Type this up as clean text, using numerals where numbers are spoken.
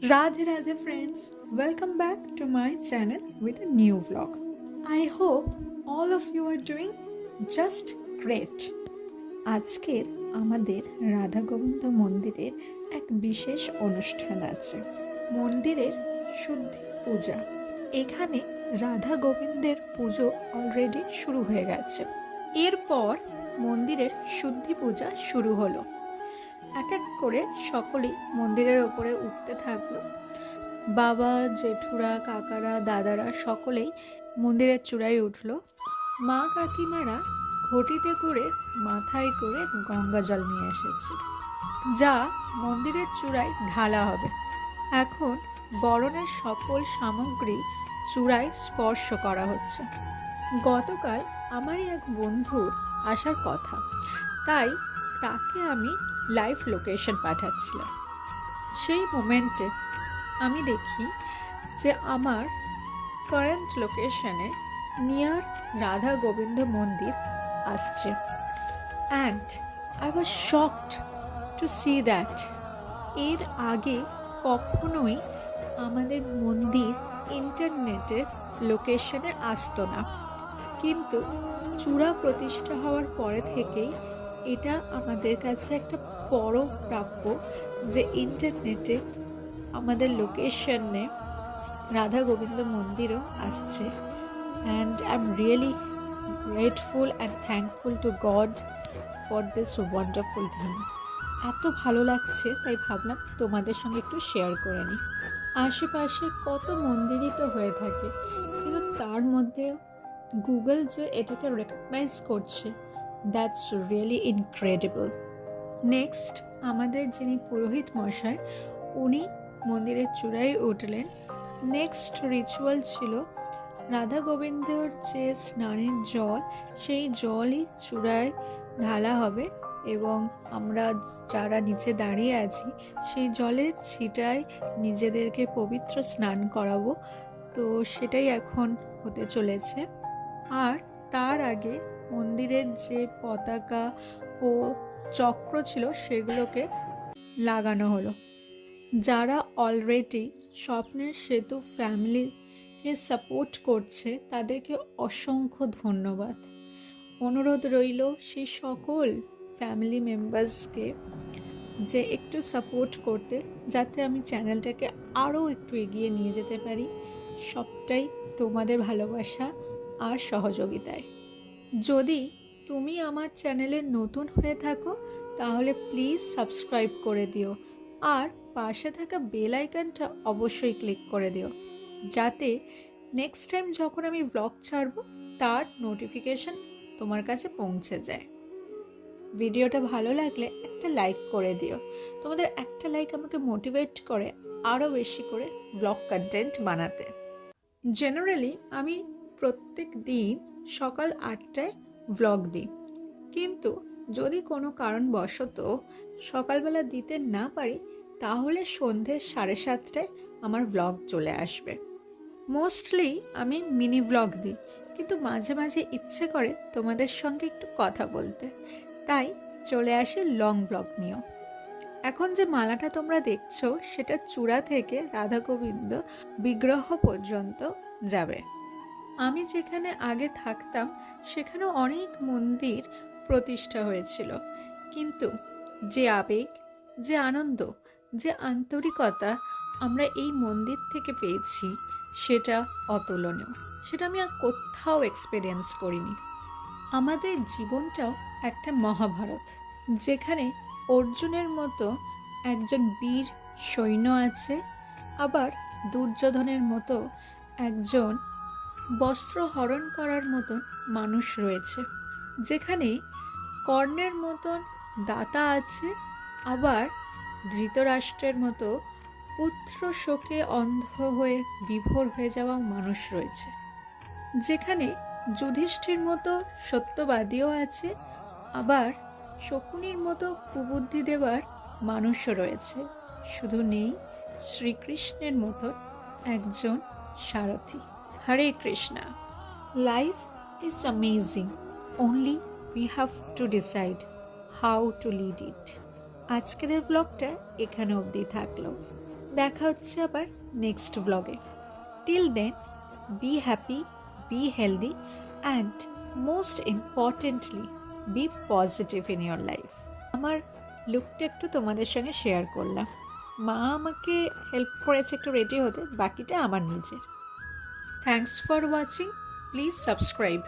Radhe Radhe friends, welcome back to my channel with a new vlog. I hope all of you are doing just great. আজকের আমাদের রাধা গোবিন্দ মন্দিরের এক বিশেষ অনুষ্ঠান আছে। মন্দিরের শুদ্ধি পূজা। এখানে রাধা গোবিন্দের পুজো অলরেডি শুরু হয়ে গেছে। এরপর মন্দিরের শুদ্ধি পূজা শুরু হলো। এক এক করে সকলেই মন্দিরের ওপরে উঠতে থাকলো। বাবা, জেঠুরা, কাকারা, দাদারা সকলেই মন্দিরের চূড়ায় উঠল। মা কাকিমারা ঘটিতে করে মাথায় করে গঙ্গা জল নিয়ে এসেছে, যা মন্দিরের চূড়ায় ঢালা হবে। এখন বরণের সকল সামগ্রী চূড়ায় স্পর্শ করা হচ্ছে। গতকাল আমারই এক বন্ধুর আসার কথা, তাই তাকে আমি লাইভ লোকেশন পাঠাচ্ছিলাম। সেই মোমেন্টে আমি দেখি যে আমার কারেন্ট লোকেশনে নিয়ার রাধা গোবিন্দ মন্দির আসছে, and I was shocked two see that এর আগে কখনোই আমাদের মন্দির ইন্টারনেটের লোকেশনে আসতো না, কিন্তু চূড়া প্রতিষ্ঠা হওয়ার পরে থেকেই এটা আমাদের কাছে একটা বড় প্রাপ্য যে ইন্টারনেটে আমাদের লোকেশনে রাধা গোবিন্দ মন্দিরও আসছে। And I am really grateful and thankful to god for this wonderful thing. এত ভালো লাগছে, তাই ভাবলাম তোমাদের সঙ্গে একটু শেয়ার করে নিই। আশেপাশে কত মন্দিরই তো হয়ে থাকে, কিন্তু তার মধ্যে গুগল যে এটাকে রেকগনাইজ করছে, দ্যাটস রিয়েলি ইনক্রেডিবল। নেক্সট আমাদের যিনি পুরোহিত মশাই, উনি মন্দিরের চূড়ায় উঠলেন। নেক্সট রিচুয়াল ছিল রাধা গোবিন্দর যে স্নানের জল, সেই জলই চূড়ায় ঢালা হবে এবং আমরা যারা নিচে দাঁড়িয়ে আছি সেই জলের ছিটায় নিজেদেরকে পবিত্র স্নান করাবো। তো সেটাই এখন হতে চলেছে। আর তার আগে মন্দিরের যে পতাকা ও চক্র ছিল সেগুলোকে লাগানো হলো। যারা অলরেডি স্বপ্নের সেতু ফ্যামিলিকে সাপোর্ট করছে তাদেরকে অসংখ্য ধন্যবাদ। অনুরোধ রইল সেই সকল ফ্যামিলি মেম্বার্সকে যে একটু সাপোর্ট করতে, যাতে আমি চ্যানেলটাকে আরও একটু এগিয়ে নিয়ে যেতে পারি, সবটাই তোমাদের ভালোবাসা আর সহযোগিতায়। যদি তুমি আমার চ্যানেলে নতুন হয়ে থাকো তাহলে প্লিজ সাবস্ক্রাইব করে দিও, আর পাশে থাকা বেল আইকনটা অবশ্যই ক্লিক করে দিও, যাতে নেক্সট টাইম যখন আমি ব্লগ ছাড়ব তার নোটিফিকেশন তোমার কাছে পৌঁছে যায়। ভিডিওটা ভালো লাগলে একটা লাইক করে দিও। তোমাদের একটা লাইক আমাকে মোটিভেট করে আরও বেশি করে ব্লগ কন্টেন্ট বানাতে। জেনারেলি আমি প্রত্যেক দিন সকাল 8টায় ব্লগ দিই, কিন্তু যদি কোনো কারণবশত সকালবেলা দিতে না পারি তাহলে সন্ধ্যে 7:30টায় আমার ব্লগ চলে আসবে। মোস্টলি আমি মিনি ব্লগ দিই, কিন্তু মাঝে মাঝে ইচ্ছে করে তোমাদের সঙ্গে একটু কথা বলতে, তাই চলে আসে লং ব্লগ নিয়েও। এখন যে মালাটা তোমরা দেখছো সেটা চূড়া থেকে রাধা গোবিন্দ বিগ্রহ পর্যন্ত যাবে। আমি যেখানে আগে থাকতাম সেখানেও অনেক মন্দির প্রতিষ্ঠা হয়েছিল, কিন্তু যে আবেগ, যে আনন্দ, যে আন্তরিকতা আমরা এই মন্দির থেকে পেয়েছি সেটা অতুলনীয়। সেটা আমি আর কোথাও এক্সপিরিয়েন্স করিনি। আমাদের জীবনটাও একটা মহাভারত, যেখানে অর্জুনের মতো একজন বীর সৈন্য আছে, আবার দুর্যোধনের মতো একজন বস্ত্র হরণ করার মতন মানুষ রয়েছে, যেখানে কর্ণের মতন দাতা আছে, আবার ধৃতরাষ্ট্রের মতো পুত্র শোকে অন্ধ হয়ে বিভোর হয়ে যাওয়া মানুষ রয়েছে, যেখানে যুধিষ্ঠির মতো সত্যবাদীও আছে, আবার শকুনির মতো কুবুদ্ধি দেবার মানুষও রয়েছে। শুধু নেই শ্রীকৃষ্ণের মতো একজন সারথি। Hare Krishna. Life is amazing, only we have to decide how to lead it. আজকের ব্লগটা এখানে অবধি থাকলো। দেখা হচ্ছে আবার নেক্সট ব্লগে। Till then, be happy, be healthy and most importantly be positive in your life. আমার লুকটা একটু তোমাদের সঙ্গে শেয়ার করলাম। মা আমাকে হেল্প করেছে একটু রেডি হতে, বাকিটা আমার নিজের। Thanks for watching, please subscribe.